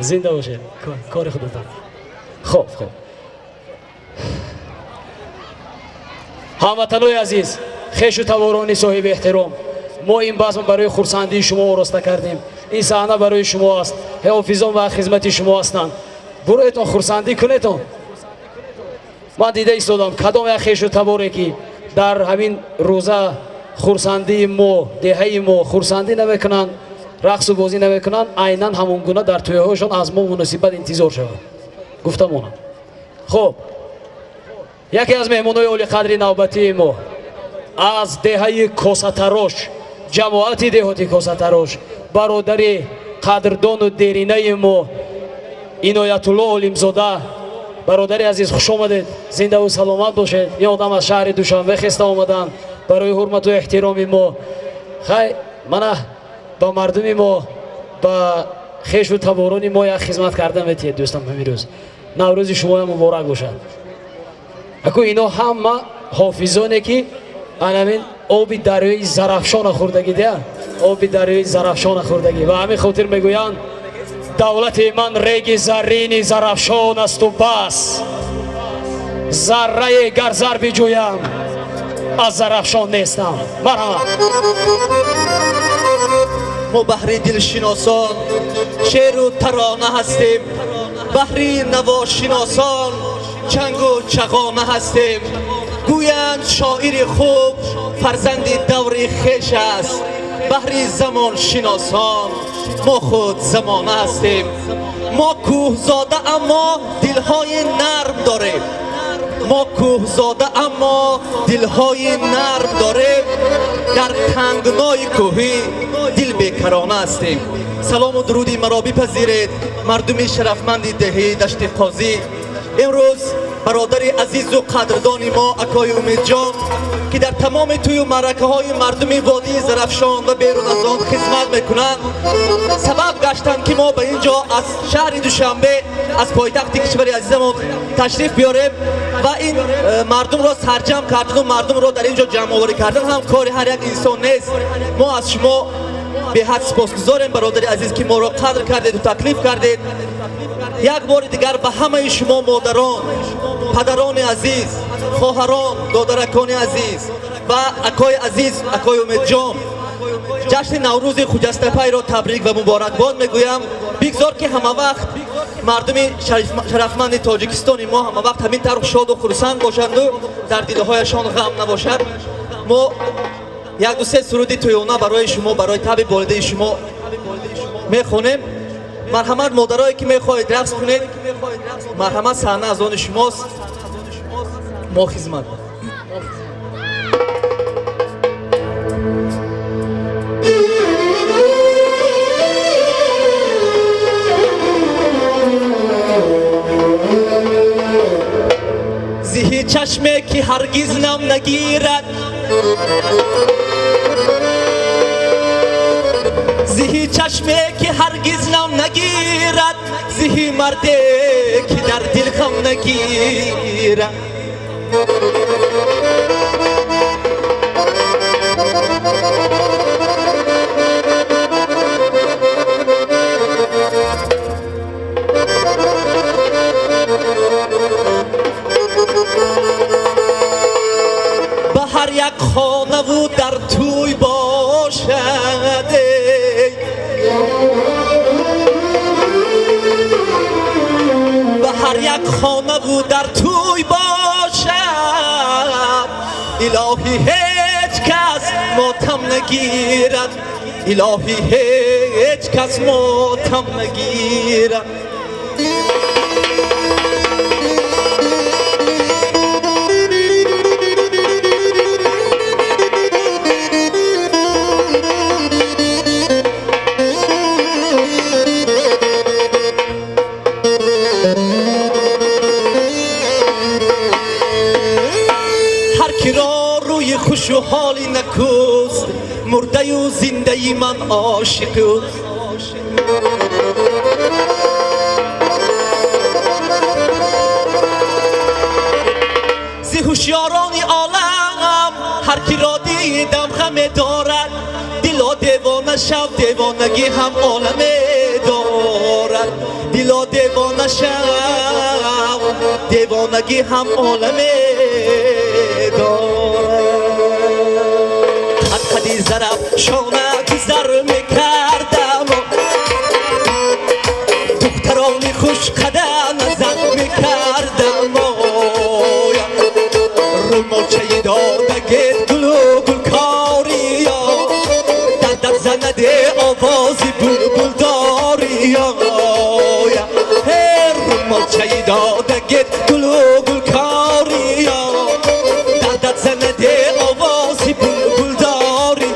زنده باشید کار خودتان خوب هموطنان عزیز خویش و تواران صاحب احترام ما این بزم برای خرسندی شما آراسته کردیم این صحنه برای شما است حافظان و خدمت شما هستند برایتان خرسندی کنیتان من دیده ایستادم کدام یک خویش و تواره که در همین روزه خرسندی ما دهه ما خرسندی نمیکنند رقص و بازی نمیکنند عیناً همون گونه در تویهاشون از ما مناسبت انتظار شود گفتم اونا خب یکی از مهمانای اولی قدری نوبتی ما از دهه کوسه‌تراش جماعت دهاتی کوسه‌تراش برادری قدردان و دیرینه ما عنایت الله علیم-زاده برادری عزیز خوش آمدید زنده و سلامت باشید این آدم از شهر دوشنبه خسته آمدن برای حرمت و احترام ما خیلی من با مردم ما با خویش و تواران ما یک خدمت کردم میتید دوستان امروز نوروز شما مبارک باشد اکو اینا همه حافظانه که همین آبی دریای زرافشان خوردگی ده آبی دریای زرافشان خوردگی و همین خاطر میگویند دولت من ریگ زرین زرافشان است و بس ذره گر زر بجویم از زرافشان نیستم مرحبا ما بحری دلشناسان شعر و ترانه هستیم بحری نواشناسان چنگ و چغانه هستیم گویند شاعر خوب فرزند دور خویش است بحری زمان شناسان ما خود زمانه هستیم ما کوه زاده اما دلهای نرم داریم ما کوه زاده اما دلهای نرم داریم در تنگنای کوهی دل بیکرانه هستیم سلام و درودی مرا بپذیرید مردم شرفمند دهه دشت قاضی امروز برادر عزیز و قدردان ما اکای امید جان که در تمام توی و معرکه های مردم وادی زرافشان و بیرون از آن خدمت میکنند سبب گشتند که ما به اینجا از شهر دوشنبه از پایتخت کشور عزیزمون تشریف بیاریم و این مردم را سرجم کردن و مردم را در اینجا جمع آوری کردن هم کار هر یک انسان نیست ما از شما به حد سپاسگزاریم برادر عزیز که ما را قدر کردید و تکلیف کردید یک بار دیگر به همه شما مادران پدران عزیز خواهران دادرکان عزیز و اکای عزیز اکای امید جان جشن نوروز خجسته پی را تبریک و مبارکباد میگویم بگذار که همه وقت مردم شرفمند تاجیکستان ما همه وقت همین طرح شاد و خرسند باشند و در دیده هایشان غم نباشد ما یک دو سه سرودی تویونه برای شما برای تب والده شما میخونیم مرحمت مادرایی که میخواهید رقص کنید مرحمت صحنه از آن شماست ما خدمت زهی چشمه که هرگز نم نگیرد زهی چشمه که هرگز نم نگیرد زهی مرده که در دل غم نگیرد به هر یک خانه و در توی باشد به هر یک خانه و در توی باشد الهی هیچ کس ماتم نگیرد الهی هیچ کس ماتم نگیرد خوش و حالی نکوست مرده و زنده من عاشق زی هوشیاران عالم هر کی را دیدم غم دارد دلا دیوانه شب دیوانگی هم عالم دارد دارد دلا دیوانه شو دیوانگی هم عالمه دارد خد خدی ضرب شانه گذر میکردم دخترانی خوش قدم نظر میکردم رومالچه دادگت گل و گلکاری دردت زنده آوازی بلبل داری رومالچه دادگت گل و گلکاری دردت زنده آوازی بلبل داری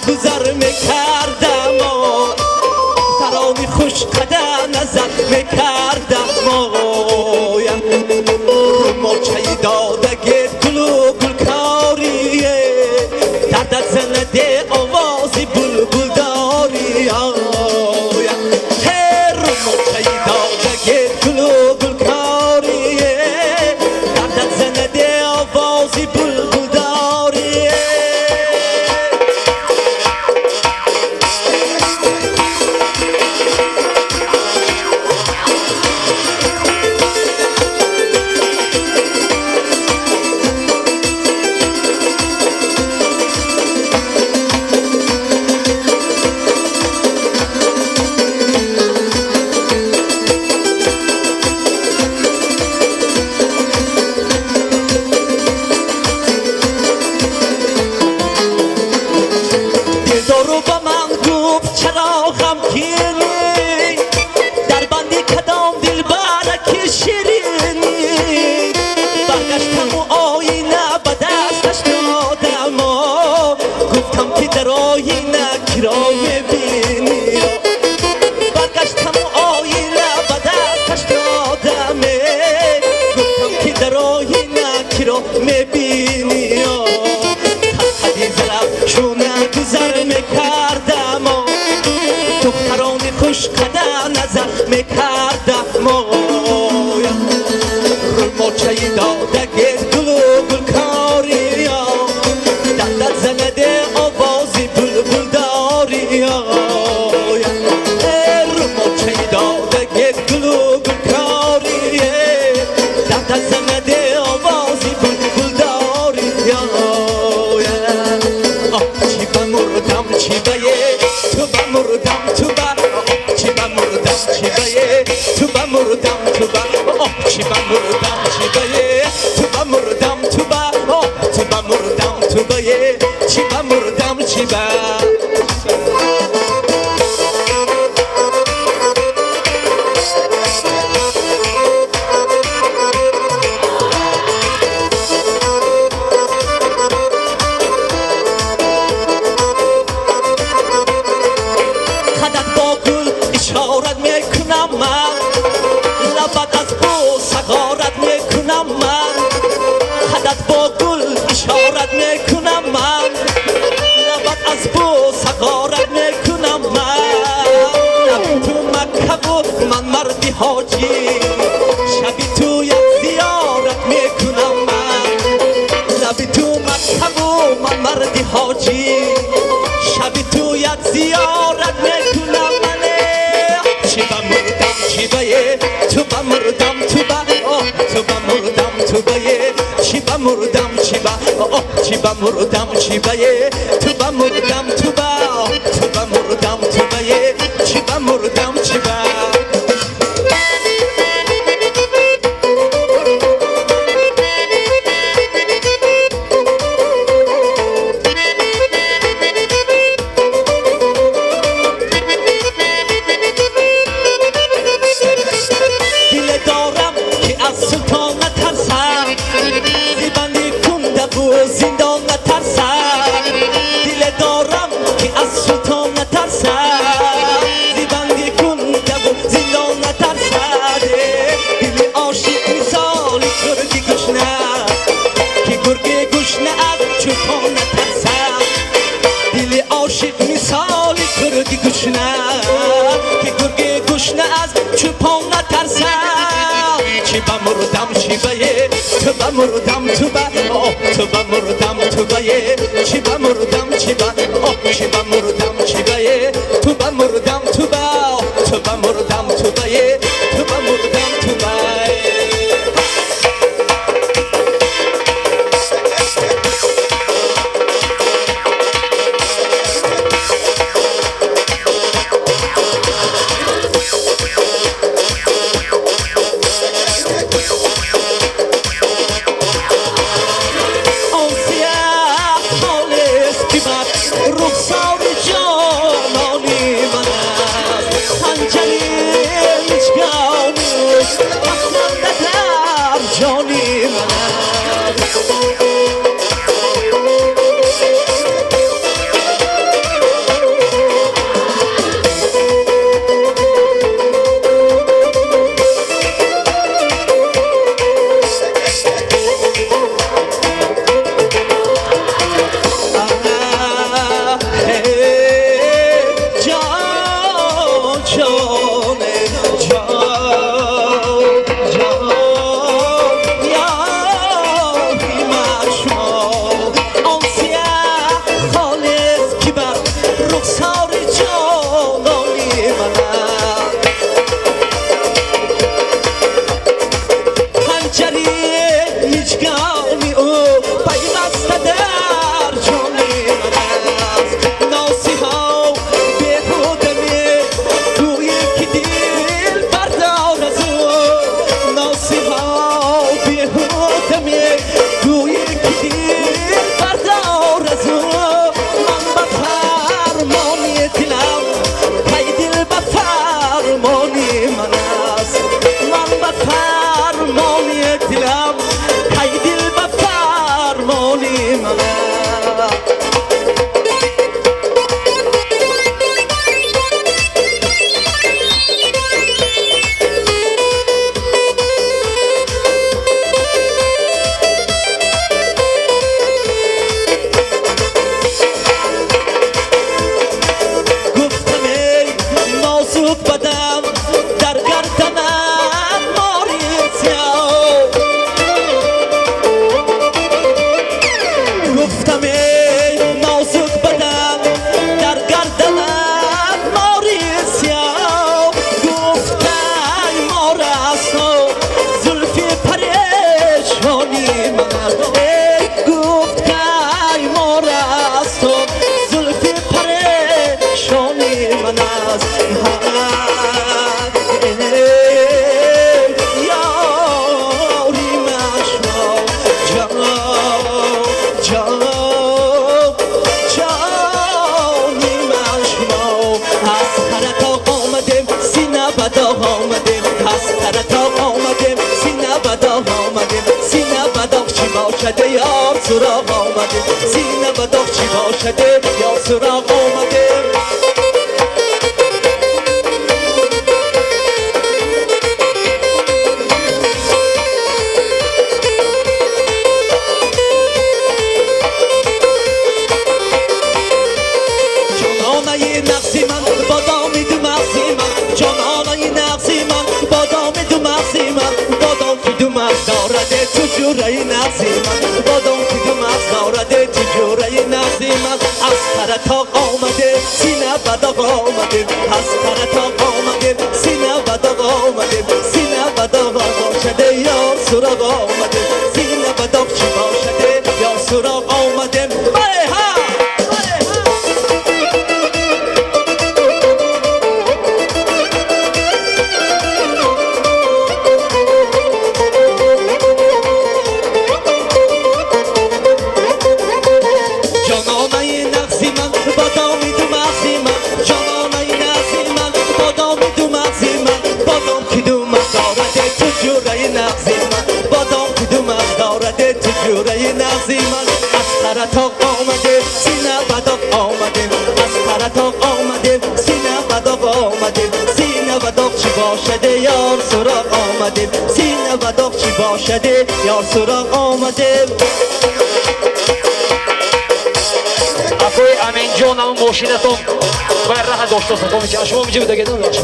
گذر میکردم ترانی خوش قدم نظر میکردم رومالچه دادگت گل و گلکاری دردت زنده آوازی بلبل داری رومالچه دادگت گل و گلکاری دردت زنده آوازی بلبل داری میبینی خدی زرب شونه گذر میکردم دخترانی خوش قدم نظر میکردم رومالچه دادگت گل و گلکاری دردت زنده آوازی بلبل داری رومالچه دادگت گل و گلکاری دردت زنده آوازی بلبل داری چی بمردم چی بیه تو بمردم تو با چی بمردم چی بیه تو بمردم تو با چی بمردم چی بیه تو بمردم تو با تو بمردم تو بیه چی بمردم چی با حاجی شبی تو یک زیارت میکنم من لبی تو مکتب و من مردی حاجی شبی تو یک زیارت میکنم من چی بمردم چی بیه تو بمردم تو با تو بمردم تو بیه چی بمردم چی با چی بمردم چی بیه تو بمردم تو با تو بمردم تو بیه که گرگ گشنه از چوپان نترسد چی بمردم چی بیه تو بمردم تو با تو بمردم تو بیه چی بمردم چی با چی بمردم چی بیه تو بمردم تو با تو بمردم تو بیه تو بمردم تو بیه یار سراغ آمده سینه و داغ چی باشده یار سراغ آمده جانانه نقصی من بادام دو مغزی من جانانه نقصی من بادام دو مغزی من بادام که دو مغز دارده تو جوره نقصی من بادام که دو مغز دارده تو جوره نقصی من از پرتاق آمده سینه بداق آمده از پرتاق آمده سینه بداق آمده سینه بداق باشده یار سراغ آمده سینه بداق چی باشده یار سراغ آمده جوره نغزی من از پرتاق آمده سینه بداق آمده از پرتاق آمده سینه بداق آمده سینه بداق چی باشده یار سراغ آمده سینه بداق چی باشده یار سراغ آمده افوی امین جانم ماشینتون و راه داشته سکام چه شما میجی بده گدم باشه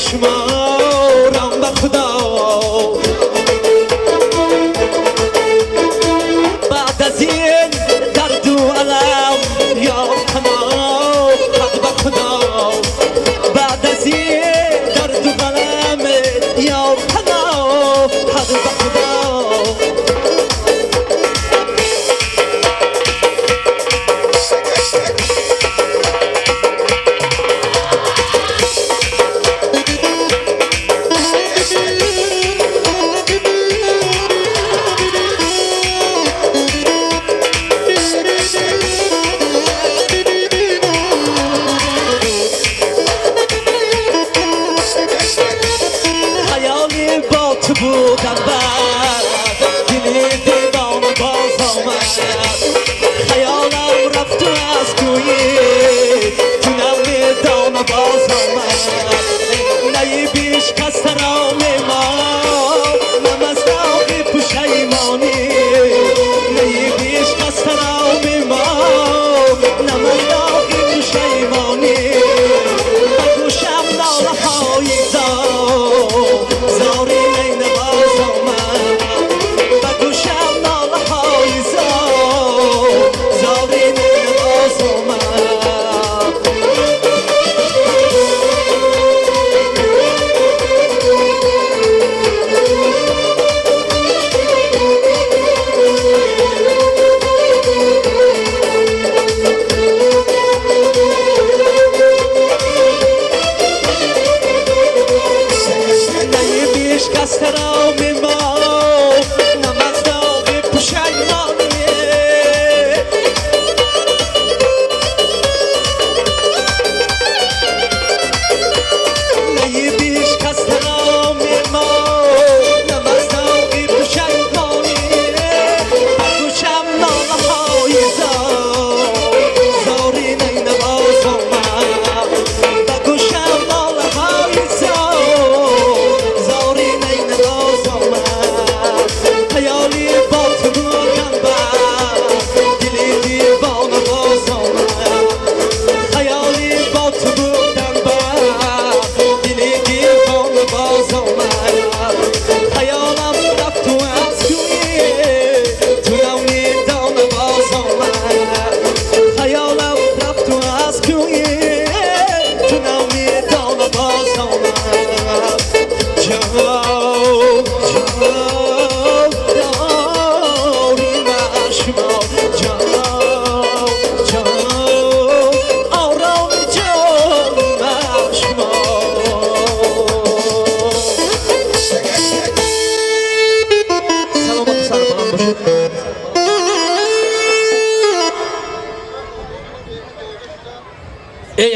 نشمارم به خدا بعد از این درد و علم یا پناه حق به خدا بعد از این درد و علم یا پناه حق به خدا تو بودم بعد دلی دیوانه باز آمد خیالم رفت و از کویی تو نمیدانه باز آمد نی بیش کس ترام ما نم از داغی پشیمانی نی بیش کس ترام ما نم از داغی پشیمانی بگوشم ناله های زاری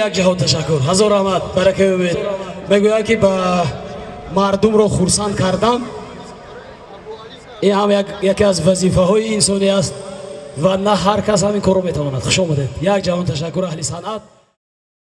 یک جهان تشکر هزار رحمت برکه امید میگوید که با مردم رو خرسند کردم این هم یکی از وظیفه های انسانی است و نه هر کس همین کار رو میتواند خوش آمدید یک جهان تشکر اهل صنعت